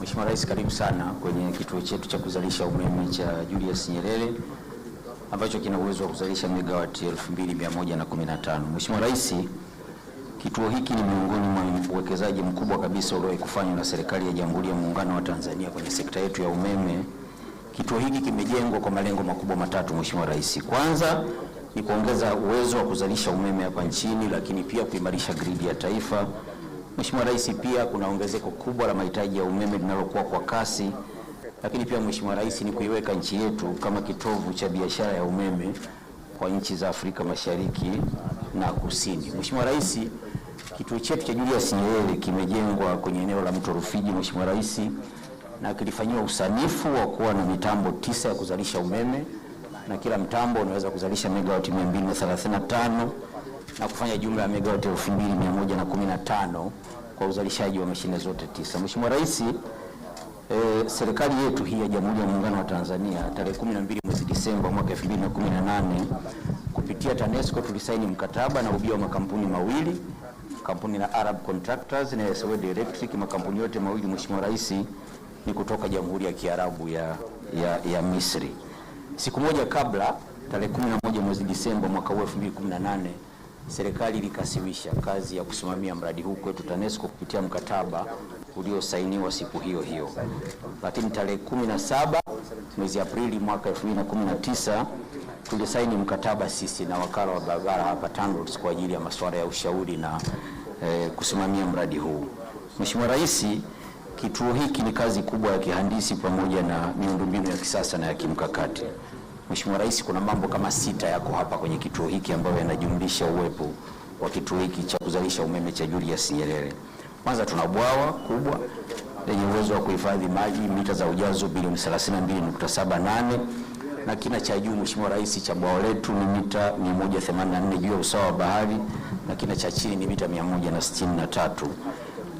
Mheshimiwa Rais, karibu sana kwenye kituo chetu cha kuzalisha umeme cha Julius Nyerere ambacho kina uwezo wa kuzalisha megawati 2115. Mheshimiwa Rais, kituo hiki ni miongoni mwa uwekezaji mkubwa kabisa uliowahi kufanywa na serikali ya Jamhuri ya Muungano wa Tanzania kwenye sekta yetu ya umeme. Kituo hiki kimejengwa kwa malengo makubwa matatu, Mheshimiwa Rais. Kwanza ni kuongeza uwezo wa kuzalisha umeme hapa nchini, lakini pia kuimarisha gridi ya taifa. Mheshimiwa Rais, pia kuna ongezeko kubwa la mahitaji ya umeme linalokuwa kwa kasi, lakini pia Mheshimiwa Rais, ni kuiweka nchi yetu kama kitovu cha biashara ya umeme kwa nchi za Afrika Mashariki na Kusini. Mheshimiwa Rais, kituo chetu cha Julius Nyerere kimejengwa kwenye eneo la Mto Rufiji, Mheshimiwa Rais, na kilifanywa usanifu wa kuwa na mitambo 9 ya kuzalisha umeme, na kila mtambo unaweza kuzalisha megawati 235 na kufanya jumla ya megawati 2115 kwa uzalishaji wa mashine zote 9. Mheshimiwa Rais, serikali yetu hii ya Jamhuri ya Muungano wa Tanzania tarehe 12 mwezi Disemba mwaka 2018 kupitia TANESCO tulisaini mkataba na ubia wa makampuni mawili, kampuni la Arab Contractors na SOD Electric. Makampuni yote mawili, Mheshimiwa Rais, ni kutoka Jamhuri ya Kiarabu ya Misri. Siku moja kabla, tarehe 11 mwezi Disemba mwaka 2018, serikali ilikasimisha kazi ya kusimamia mradi huu kwetu TANESCO kupitia mkataba uliosainiwa siku hiyo hiyo. Lakini tarehe 17 mwezi Aprili mwaka 2019 tulisaini mkataba sisi na wakala wa barabara hapa TANROADS kwa ajili ya masuala ya ushauri na kusimamia mradi huu. Mheshimiwa Rais, kituo hiki ni kazi kubwa ya kihandisi pamoja na miundombinu ya kisasa na ya kimkakati. Mheshimiwa Rais, kuna mambo kama 6 yako hapa kwenye kituo hiki ambayo yanajumlisha uwepo wa kituo hiki cha kuzalisha umeme cha Julius Nyerere. Kwanza, tuna bwawa kubwa lenye uwezo wa kuhifadhi maji mita za ujazo bilioni 32.78 na kina cha juu, Mheshimiwa Rais, cha bwawa letu ni mita 184 juu ya usawa wa bahari na kina cha chini ni mita 163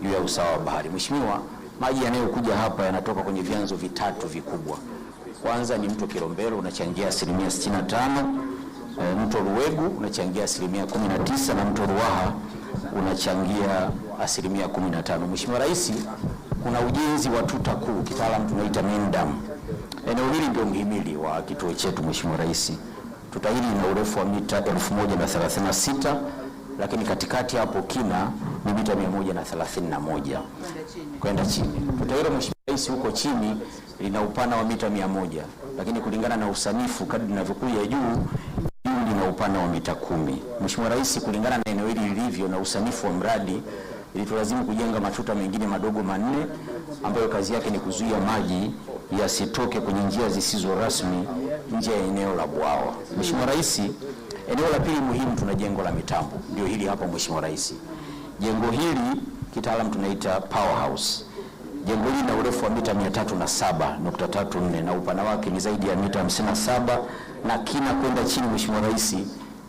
juu ya usawa wa bahari. Mheshimiwa, maji yanayokuja hapa yanatoka kwenye vyanzo vitatu vikubwa. Kwanza ni mto Kilombero unachangia 65%, mto Ruwegu unachangia 19% na mto Ruaha unachangia 15%. Mheshimiwa Rais, kuna ujenzi wa tuta kuu, kitaalamu tunaita main dam. Eneo hili ndio mhimili wa kituo chetu, Mheshimiwa Rais. Tuta hili lina urefu wa mita 1036, lakini katikati hapo kina ni mita 131 kwenda chini. Tuta hilo, Mheshimiwa Rais, huko chini lina upana wa mita 100, lakini kulingana na usanifu kadri linavyokuja juu lina upana wa mita 10. Mheshimiwa Rais, kulingana na eneo hili lilivyo na usanifu wa mradi, ilitulazimu kujenga matuta mengine madogo 4 ambayo kazi yake ni kuzuia maji yasitoke kwenye njia zisizo rasmi nje ya eneo la bwawa. Mheshimiwa Rais, eneo la pili muhimu, tuna jengo la mitambo, ndio hili hapa, Mheshimiwa Rais. Jengo hili kitaalamu tunaita powerhouse. Jengo hili lina urefu wa mita 307.34 na upana wake ni zaidi ya mita 57 na kina kwenda chini, Mheshimiwa Rais,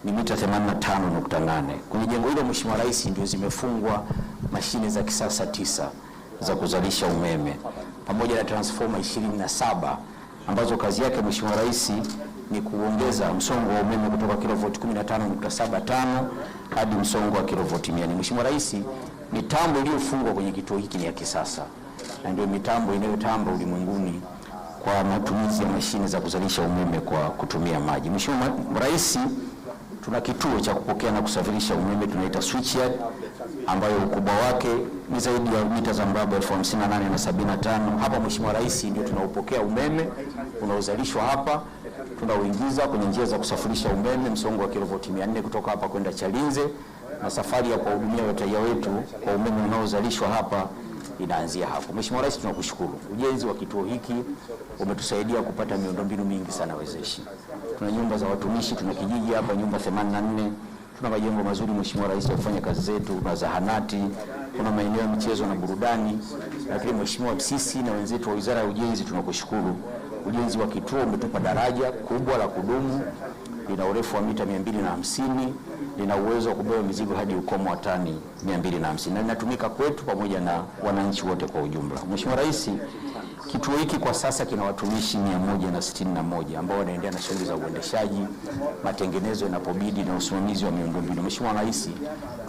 ni mita 85.8. Kwenye jengo hilo, Mheshimiwa Rais, ndio zimefungwa mashine za kisasa 9 za kuzalisha umeme pamoja na transformer 27 ambazo kazi yake, Mheshimiwa Rais, ni kuongeza msongo wa umeme kutoka kilovoti 15.75 hadi msongo wa kilovoti 100. Mheshimiwa Rais, mitambo iliyofungwa kwenye kituo hiki ni ya kisasa na ndio mitambo inayotamba ulimwenguni kwa matumizi ya mashine za kuzalisha umeme kwa kutumia maji. Mheshimiwa Rais, tuna kituo cha kupokea na kusafirisha umeme tunaita switchyard ambayo ukubwa wake ni zaidi ya mita za mraba 58,075. Hapa, Mheshimiwa Rais, ndio tunaupokea umeme unaozalishwa hapa, tunauingiza kwenye njia za kusafirisha umeme msongo wa kilovoti 400 kutoka hapa kwenda Chalinze, na safari ya kuwahudumia wateja wetu kwa umeme unaozalishwa hapa inaanzia hapo. Mheshimiwa Rais, tunakushukuru. Ujenzi wa kituo hiki umetusaidia kupata miundombinu mingi sana wezeshi. Tuna nyumba za watumishi, tuna kijiji hapa nyumba 84, tuna majengo mazuri, Mheshimiwa Rais, ya kufanya kazi zetu, na zahanati, kuna maeneo ya michezo na burudani. Lakini Mheshimiwa, sisi na wenzetu wa Wizara ya Ujenzi tunakushukuru. Ujenzi wa kituo umetupa daraja kubwa la kudumu, lina urefu wa mita 250, lina uwezo wa kubeba mizigo hadi ukomo wa tani 250 na linatumika kwetu pamoja na wananchi wote kwa ujumla. Mheshimiwa Rais, kituo hiki kwa sasa kina watumishi 161 ambao wanaendelea na shughuli za uendeshaji, matengenezo yanapobidi na usimamizi wa miundombinu. Mheshimiwa Rais,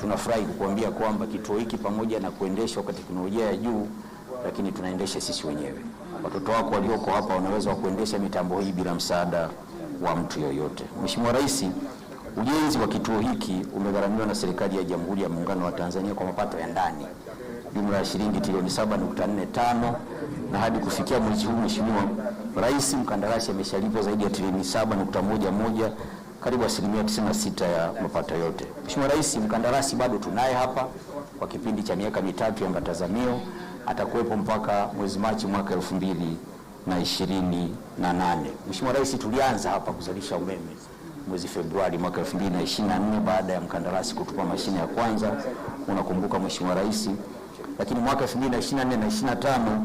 tunafurahi kukuambia kwamba kituo hiki pamoja na kuendeshwa kwa teknolojia ya juu lakini tunaendesha sisi wenyewe. Watoto wako walioko hapa wanaweza kuendesha mitambo hii bila msaada wa mtu yoyote. Mheshimiwa Rais, ujenzi wa kituo hiki umegharamiwa na serikali ya Jamhuri ya Muungano wa Tanzania kwa mapato ya ndani jumla ya shilingi trilioni 7.45, na hadi kufikia mwezi huu, Mheshimiwa Rais, mkandarasi ameshalipwa zaidi ya trilioni 7.11, karibu 96% ya mapato yote. Mheshimiwa Rais, mkandarasi bado tunaye hapa kwa kipindi cha miaka mitatu ya matazamio, atakuwepo mpaka mwezi Machi mwaka 2028. Mheshimiwa Rais, tulianza hapa kuzalisha umeme mwezi Februari mwaka 2024 baada ya mkandarasi kutupa mashine ya kwanza, unakumbuka Mheshimiwa Rais. Lakini mwaka 2024 na 2025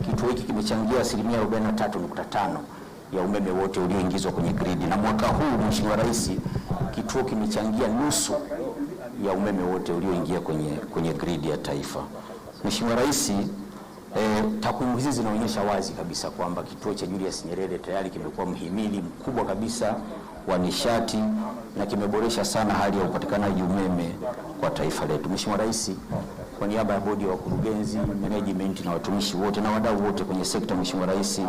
kituo hiki kimechangia 43.5% ya umeme wote ulioingizwa kwenye gridi, na mwaka huu Mheshimiwa Rais, kituo kimechangia nusu ya umeme wote ulioingia kwenye gridi ya taifa. Mheshimiwa Rais, takwimu hizi zinaonyesha wazi kabisa kwamba kituo cha Julius Nyerere tayari kimekuwa mhimili mkubwa kabisa wa nishati na kimeboresha sana hali ya upatikanaji umeme kwa taifa letu. Mheshimiwa Rais, kwa niaba ya bodi ya wakurugenzi, management na watumishi wote na wadau wote kwenye sekta, Mheshimiwa Rais,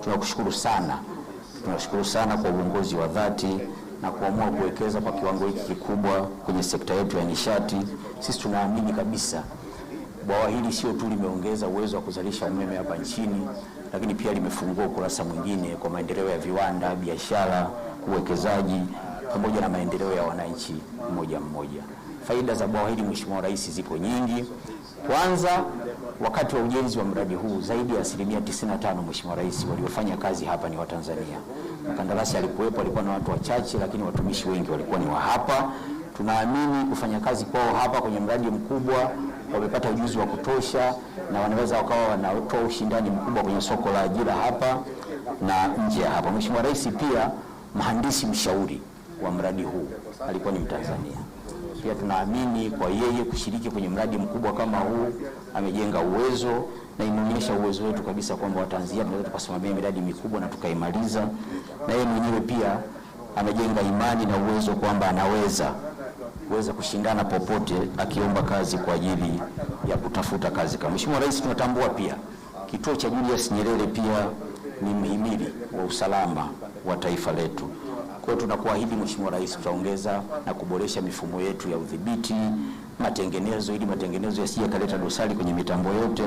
tunakushukuru sana. Tunashukuru sana kwa uongozi wa dhati na kuamua kuwekeza kwa kiwango hiki kikubwa kwenye sekta yetu ya nishati. Sisi tunaamini kabisa bwawa hili sio tu limeongeza uwezo wa kuzalisha umeme hapa nchini, lakini pia limefungua ukurasa mwingine kwa maendeleo ya viwanda, biashara, uwekezaji pamoja na maendeleo ya wananchi mmoja mmoja. Faida za bwawa hili Mheshimiwa Rais zipo nyingi. Kwanza, wakati wa ujenzi wa mradi huu zaidi ya 95% Mheshimiwa Rais waliofanya kazi hapa ni Watanzania. Mkandarasi alikuwepo, alikuwa na watu wachache, lakini watumishi wengi walikuwa ni wa hapa. Tunaamini kufanya kazi kwao hapa kwenye mradi mkubwa, wamepata ujuzi wa kutosha na wanaweza wakawa wanatoa ushindani mkubwa kwenye soko la ajira hapa na nje ya hapa. Mheshimiwa Rais, pia mhandisi mshauri wa mradi huu alikuwa ni Mtanzania. Pia tunaamini kwa yeye kushiriki kwenye mradi mkubwa kama huu amejenga uwezo, na inaonyesha uwezo wetu kabisa kwamba Watanzania tunaweza tukasimamia miradi mikubwa na tukaimaliza. Na yeye mwenyewe pia amejenga imani na uwezo kwamba anaweza kushindana popote akiomba kazi kwa ajili ya kutafuta kazi. Kama Mheshimiwa Rais, tunatambua pia kituo cha Julius Nyerere pia ni mhimili wa usalama wa taifa letu. Kwa hiyo tunakuahidi Mheshimiwa Rais, tutaongeza na kuboresha mifumo yetu ya udhibiti, matengenezo, ili matengenezo yasije kaleta dosari kwenye mitambo yote,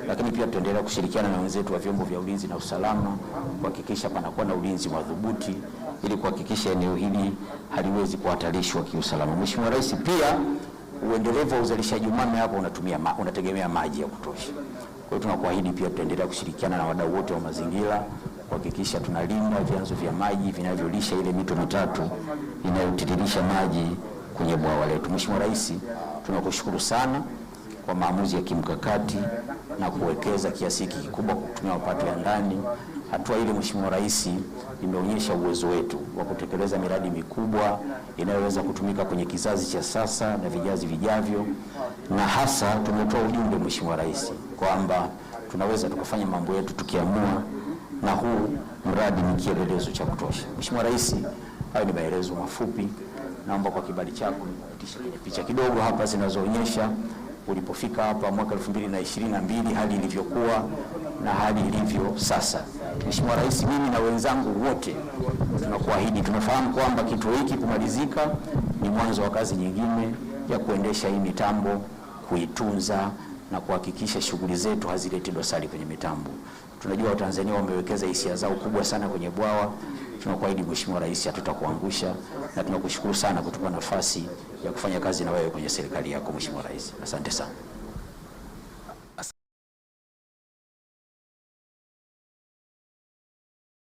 lakini pia tutaendelea kushirikiana na wenzetu wa vyombo vya ulinzi na usalama kuhakikisha panakuwa na ulinzi madhubuti ili kuhakikisha eneo hili haliwezi kuhatarishwa kiusalama. Mheshimiwa Rais, pia uendelevu wa uzalishaji umeme hapa unategemea maji ya kutosha. Kwa hiyo tunakuahidi pia tutaendelea kushirikiana na wadau wote wa mazingira kuhakikisha tunalinda vyanzo vya maji vinavyolisha ile mito mitatu inayotiririsha maji kwenye bwawa letu. Mheshimiwa Rais, tunakushukuru sana kwa maamuzi ya kimkakati na kuwekeza kiasi hiki kikubwa kutumia mapato ya ndani. Hatua ile Mheshimiwa Rais imeonyesha uwezo wetu wa kutekeleza miradi mikubwa inayoweza kutumika kwenye kizazi cha sasa na vizazi vijavyo, na hasa tumetoa ujumbe Mheshimiwa Rais kwamba tunaweza tukafanya mambo yetu tukiamua, na huu mradi ni kielelezo cha kutosha. Mheshimiwa Rais, hayo ni maelezo mafupi. Naomba kwa kibali chako nipitishe kwenye picha kidogo hapa zinazoonyesha ulipofika hapa mwaka 2022 hali ilivyokuwa na hali ilivyo sasa. Mheshimiwa Rais, mimi na wenzangu wote tunakuahidi, tunafahamu kwamba kituo hiki kumalizika ni mwanzo wa kazi nyingine ya kuendesha hii mitambo, kuitunza na kuhakikisha shughuli zetu hazileti dosari kwenye mitambo. Tunajua Watanzania wamewekeza hisia zao kubwa sana kwenye bwawa. Tunakuahidi Mheshimiwa Rais, hatutakuangusha, na tunakushukuru sana kutupa nafasi ya kufanya kazi na wewe kwenye serikali yako Mheshimiwa Rais. Asante sana.